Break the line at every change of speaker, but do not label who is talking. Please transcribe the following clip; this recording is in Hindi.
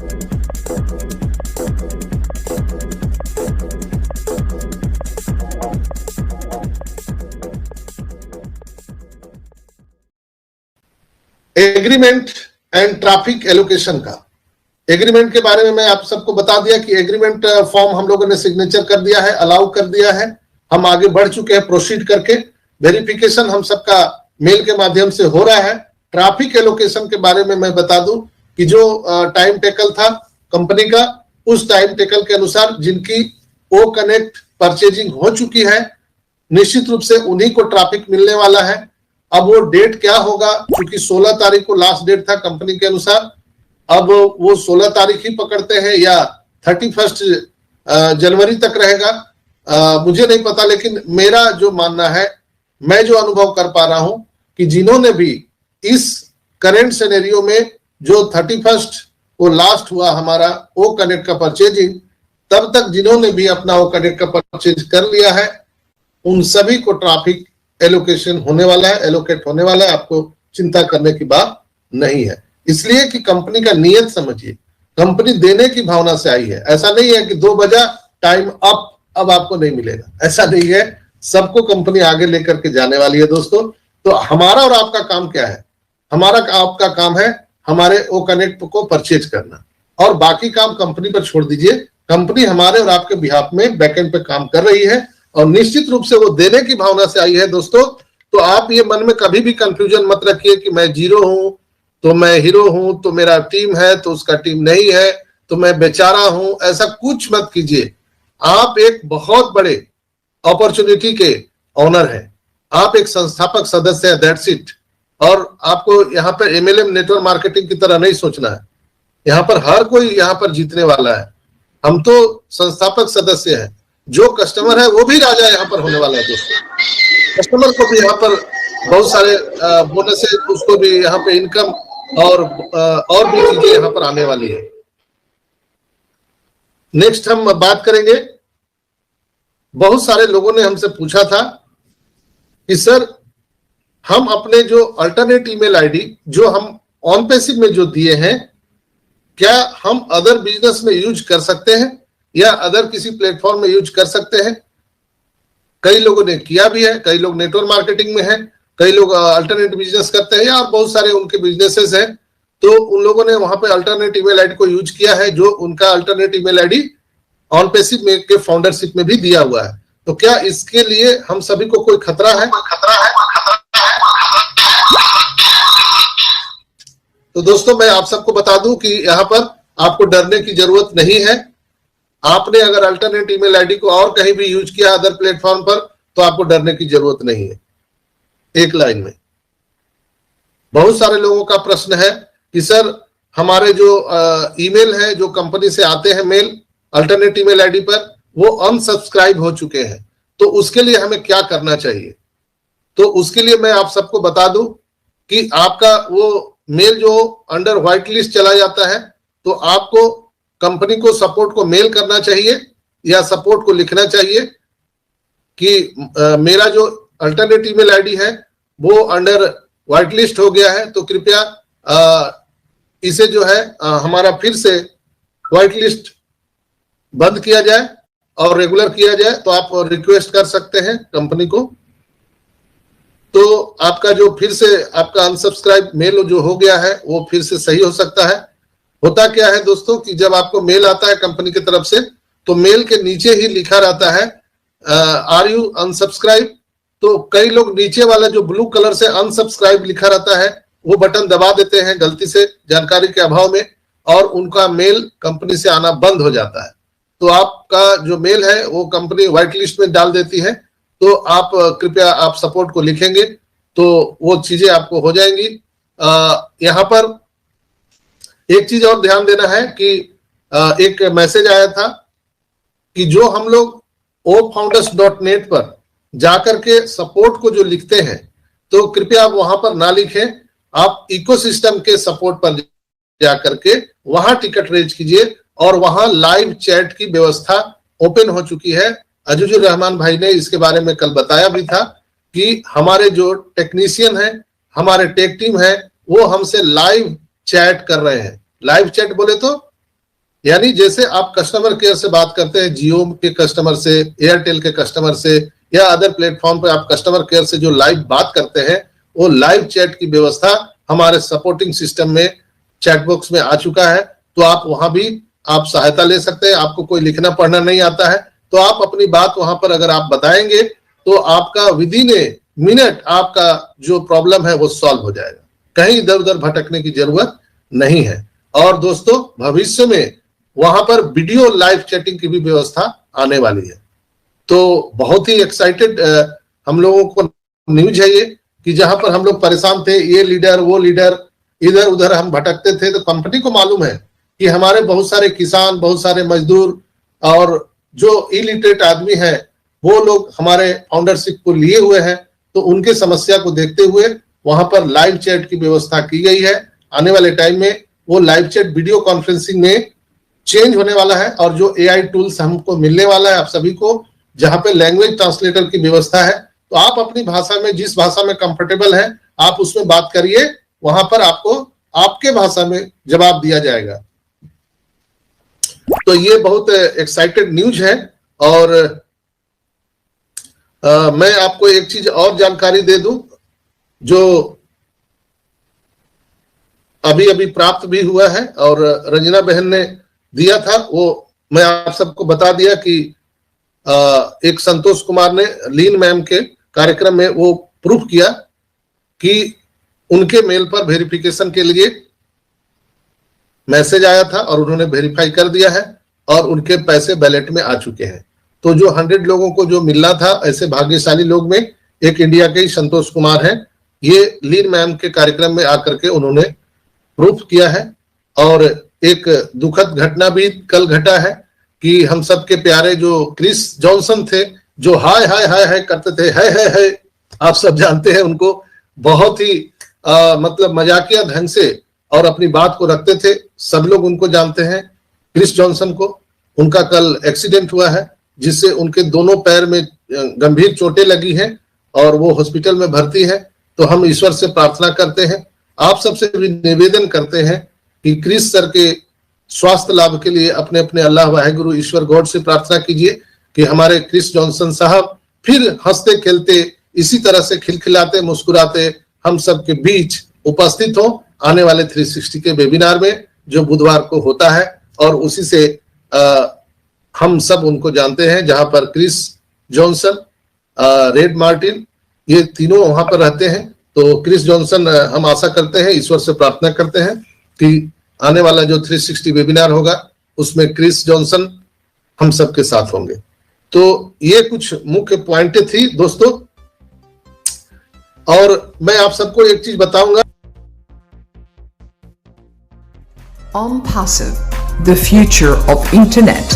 एग्रीमेंट एंड ट्रैफिक एलोकेशन का एग्रीमेंट के बारे में मैं आप सबको बता दिया कि एग्रीमेंट फॉर्म हम लोगों ने सिग्नेचर कर दिया है, अलाउ कर दिया है, हम आगे बढ़ चुके हैं प्रोसीड करके। वेरिफिकेशन हम सबका मेल के माध्यम से हो रहा है। ट्रैफिक एलोकेशन के बारे में मैं बता दूं कि जो टाइम टेकल था कंपनी का, उस टाइम टेकल के अनुसार जिनकी ओ कनेक्ट परचेजिंग हो चुकी है, निश्चित रूप से उन्हीं को ट्रैफिक मिलने वाला है। अब वो डेट क्या होगा, क्योंकि 16 तारीख को लास्ट डेट था कंपनी के अनुसार, अब वो 16 तारीख ही पकड़ते हैं या 31 जनवरी तक रहेगा, मुझे नहीं पता। लेकिन मेरा जो मानना है, मैं जो अनुभव कर पा रहा हूं कि जिन्होंने भी इस करेंट सिनेरियो में जो 31 वो लास्ट हुआ हमारा ओ कनेक्ट का परचेजिंग, तब तक जिन्होंने भी अपना ओ कनेक्ट का परचेज कर लिया है, उन सभी को ट्रैफिक एलोकेशन होने वाला है, एलोकेट होने वाला है। आपको चिंता करने की बात नहीं है, इसलिए कि कंपनी का नियत समझिए, कंपनी देने की भावना से आई है। ऐसा नहीं है कि 2 बजा टाइम अप, अब आपको नहीं मिलेगा, ऐसा नहीं है। सबको कंपनी आगे लेकर के जाने वाली है दोस्तों। तो हमारा और आपका काम क्या है? हमारा आपका काम है हमारे ओ कनेक्ट को परचेज करना, और बाकी काम कंपनी पर छोड़ दीजिए। कंपनी हमारे और आपके बिहाफ में बैकएंड पे काम कर रही है, और निश्चित रूप से वो देने की भावना से आई है दोस्तों। तो आप ये मन में कभी भी कंफ्यूजन मत रखिए कि मैं जीरो हूं तो मैं हीरो हूं, तो मेरा टीम है तो उसका टीम नहीं है, तो मैं बेचारा हूं, ऐसा कुछ मत कीजिए। आप एक बहुत बड़े अपॉर्चुनिटी के ऑनर हैं, आप एक संस्थापक सदस्य हैं, दैट्स इट। और आपको यहाँ पर एमएलएम नेटवर्क मार्केटिंग की तरह नहीं सोचना है। यहाँ पर हर कोई यहाँ पर जीतने वाला है। हम तो संस्थापक सदस्य हैं, जो कस्टमर है वो भी राजा यहाँ पर होने वाला है दोस्तों। कस्टमर को भी यहाँ पर बहुत सारे बोनस है, उसको भी यहाँ पे इनकम और भी चीजें यहाँ पर आने वाली है। नेक्स्ट हम बात करेंगे, बहुत सारे लोगों ने हमसे पूछा था कि सर हम अपने जो अल्टरनेट ईमेल आईडी जो हम ऑन पैसिव में जो दिए हैं, क्या हम अदर बिजनेस में यूज कर सकते हैं या अदर किसी प्लेटफॉर्म में यूज कर सकते हैं? कई लोगों ने किया भी है, कई लोग नेटवर्क मार्केटिंग में हैं, कई लोग अल्टरनेट बिजनेस करते हैं, या बहुत सारे उनके बिजनेसेस हैं। तो उन लोगों ने वहां पे अल्टरनेट ईमेल आईडी को यूज किया है, जो उनका alternate email ID on passive में के फाउंडरशिप में भी दिया हुआ है। तो क्या इसके लिए हम सभी को कोई खतरा है? तो दोस्तों मैं आप सबको बता दूं कि यहाँ पर आपको डरने की जरूरत नहीं है। आपने अगर अल्टरनेट ईमेल आईडी को और कहीं भी यूज किया अदर प्लेटफॉर्म पर, तो आपको डरने की जरूरत नहीं है। एक लाइन में, बहुत सारे लोगों का प्रश्न है कि सर हमारे जो ईमेल है, जो कंपनी से आते हैं मेल अल्टरनेट ईमेल आईडी पर, वो अनसब्सक्राइब हो चुके हैं, तो उसके लिए हमें क्या करना चाहिए? तो उसके लिए मैं आप सबको बता दूं कि आपका वो मेल जो अंडर व्हाइट लिस्ट चला जाता है, तो आपको कंपनी को सपोर्ट को मेल करना चाहिए या सपोर्ट को लिखना चाहिए कि मेरा जो अल्टरनेट ईमेल आईडी है वो अंडर व्हाइट लिस्ट हो गया है, तो कृपया इसे जो है हमारा फिर से व्हाइट लिस्ट बंद किया जाए और रेगुलर किया जाए। तो आप रिक्वेस्ट कर सकते हैं कंपनी को। तो आपका जो फिर से आपका अनसब्सक्राइब मेल जो हो गया है वो फिर से सही हो सकता है। होता क्या है दोस्तों कि जब आपको मेल आता है कंपनी की तरफ से, तो मेल के नीचे ही लिखा रहता है आर यू अनसब्सक्राइब। तो कई लोग नीचे वाला जो ब्लू कलर से अनसब्सक्राइब लिखा रहता है वो बटन दबा देते हैं गलती से, जानकारी के अभाव में, और उनका मेल कंपनी से आना बंद हो जाता है। तो आपका जो मेल है वो कंपनी व्हाइट लिस्ट में डाल देती है। तो आप कृपया आप सपोर्ट को लिखेंगे तो वो चीजें आपको हो जाएंगी। यहाँ पर एक चीज और ध्यान देना है कि एक मैसेज आया था कि जो हम लोग ofounders.net पर जाकर के सपोर्ट को जो लिखते हैं, तो कृपया आप वहां पर ना लिखें, आप इकोसिस्टम के सपोर्ट पर जाकर के वहां टिकट रेज कीजिए, और वहां लाइव चैट की व्यवस्था ओपन हो चुकी है। अजूजुर रहमान भाई ने इसके बारे में कल बताया भी था कि हमारे जो टेक्नीशियन है, हमारे टेक टीम है, वो हमसे लाइव चैट कर रहे हैं। लाइव चैट बोले तो यानी जैसे आप कस्टमर केयर से बात करते हैं, जियो के कस्टमर से, एयरटेल के कस्टमर से या अदर प्लेटफॉर्म पे आप कस्टमर केयर से जो लाइव बात करते हैं, वो लाइव चैट की व्यवस्था हमारे सपोर्टिंग सिस्टम में चैट बॉक्स में आ चुका है। तो आप वहां भी आप सहायता ले सकते हैं। आपको कोई लिखना पढ़ना नहीं आता है तो आप अपनी बात वहां पर अगर आप बताएंगे तो आपका विद इन ए मिनट आपका जो प्रॉब्लम है वो सॉल्व हो जाएगा। कहीं इधर उधर भटकने की जरूरत नहीं है। और दोस्तों, भविष्य में वहां पर वीडियो लाइव चैटिंग की भी व्यवस्था आने वाली है। तो बहुत ही एक्साइटेड हम लोगों को न्यूज है ये, कि जहां पर हम लोग परेशान थे, ये लीडर वो लीडर, इधर उधर हम भटकते थे, तो कंपनी को मालूम है कि हमारे बहुत सारे किसान, बहुत सारे मजदूर और जो इलिटरेट आदमी है वो लोग हमारे फाउंडरशिप को लिए हुए हैं। तो उनके समस्या को देखते हुए वहां पर लाइव चैट की व्यवस्था की गई है। आने वाले टाइम में वो लाइव चैट वीडियो कॉन्फ्रेंसिंग में चेंज होने वाला है और जो एआई टूल्स हमको मिलने वाला है आप सभी को, जहां पे लैंग्वेज ट्रांसलेटर की व्यवस्था है, तो आप अपनी भाषा में, जिस भाषा में कंफर्टेबल है आप उसमें बात करिए, वहां पर आपको आपके भाषा में जवाब दिया जाएगा। तो ये बहुत एक्साइटेड न्यूज है। और मैं आपको एक चीज और जानकारी दे दूं जो अभी अभी प्राप्त भी हुआ है और रंजना बहन ने दिया था, वो मैं आप सबको बता दिया कि एक संतोष कुमार ने लीन मैम के कार्यक्रम में वो प्रूफ किया कि उनके मेल पर वेरिफिकेशन के लिए मैसेज आया था और उन्होंने वेरीफाई कर दिया है और उनके पैसे बैलेट में आ चुके हैं। तो जो 100 लोगों को जो मिलना था, ऐसे भाग्यशाली लोग में एक इंडिया के ही संतोष कुमार हैं। ये लीन मैम के कार्यक्रम में आकर के उन्होंने प्रूफ किया है। और एक दुखद घटना भी कल घटा है कि हम सबके प्यारे जो क्रिस जॉनसन थे, जो हाय हाय हाय हाय करते थे, है आप सब जानते हैं उनको, बहुत ही मतलब मजाकिया ढंग से और अपनी बात को रखते थे। सब लोग उनको जानते हैं, क्रिस जॉनसन को। उनका कल एक्सीडेंट हुआ है जिससे उनके दोनों पैर में गंभीर चोटें लगी हैं और वो हॉस्पिटल में भर्ती है। तो हम ईश्वर से प्रार्थना करते हैं, आप सबसे भी निवेदन करते हैं कि क्रिस सर के स्वास्थ्य लाभ के लिए अपने अपने अल्लाह वाहिगुरु ईश्वर गॉड से प्रार्थना कीजिए कि हमारे क्रिस जॉनसन साहब फिर हंसते खेलते, इसी तरह से खिलखिलाते मुस्कुराते हम सब के बीच उपस्थित हो आने वाले 360 के वेबिनार में, जो बुधवार को होता है। और उसी से हम सब उनको जानते हैं, जहां पर क्रिस जॉनसन, रेड मार्टिन, ये तीनों वहां पर रहते हैं। तो क्रिस जॉनसन, हम आशा करते हैं, ईश्वर से प्रार्थना करते हैं कि आने वाला जो 360 वेबिनार होगा उसमें क्रिस जॉनसन हम सबके साथ होंगे। तो ये कुछ मुख्य पॉइंटें थी दोस्तों। और मैं आप सबको एक चीज बताऊंगा,
OnPassive, the future of internet.